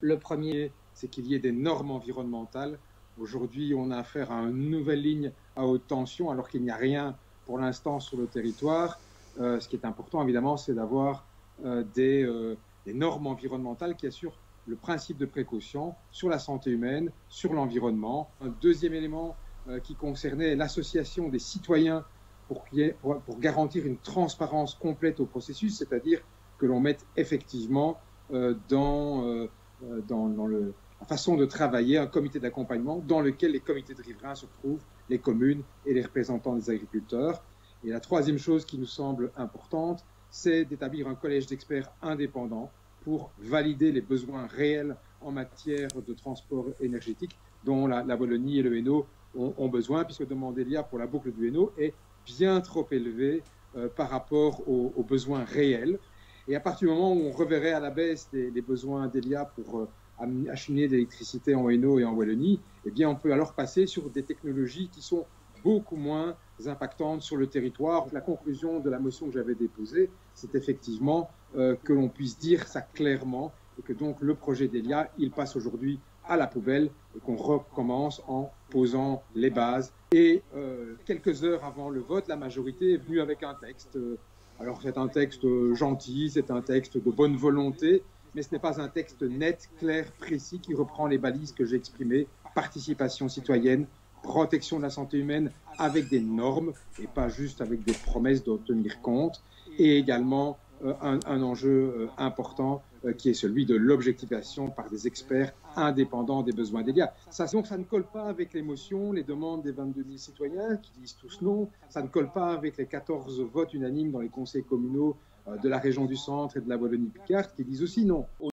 Le premier, c'est qu'il y ait des normes environnementales. Aujourd'hui, on a affaire à une nouvelle ligne à haute tension, alors qu'il n'y a rien pour l'instant sur le territoire. Ce qui est important, évidemment, c'est d'avoir des normes environnementales qui assurent le principe de précaution sur la santé humaine, sur l'environnement. Un deuxième élément qui concernait l'association des citoyens pour garantir une transparence complète au processus, c'est-à-dire que l'on mette effectivement dans la façon de travailler un comité d'accompagnement dans lequel les comités de riverains se retrouvent, les communes et les représentants des agriculteurs. Et la troisième chose qui nous semble importante, c'est d'établir un collège d'experts indépendants pour valider les besoins réels en matière de transport énergétique dont la Wallonie et le Hainaut ont besoin, puisque la demande d'Elia pour la boucle du Hainaut est bien trop élevée par rapport aux besoins réels. Et à partir du moment où on reverrait à la baisse les besoins d'Elia pour acheminer de l'électricité en Hainaut et en Wallonie, eh bien on peut alors passer sur des technologies qui sont beaucoup moins impactantes sur le territoire. La conclusion de la motion que j'avais déposée, c'est effectivement que l'on puisse dire ça clairement et que donc le projet d'Elia, il passe aujourd'hui à la poubelle et qu'on recommence en posant les bases. Et quelques heures avant le vote, la majorité est venue avec un texte. Alors c'est un texte gentil, c'est un texte de bonne volonté, mais ce n'est pas un texte net, clair, précis qui reprend les balises que j'ai exprimées, participation citoyenne, protection de la santé humaine avec des normes et pas juste avec des promesses d'en tenir compte, et également un enjeu important qui est celui de l'objectivation par des experts indépendants des besoins d'Elia. Donc ça ne colle pas avec l'émotion, les demandes des 22 000 citoyens qui disent tous non, ça ne colle pas avec les 14 votes unanimes dans les conseils communaux de la région du Centre et de la Wallonie-Picarde qui disent aussi non.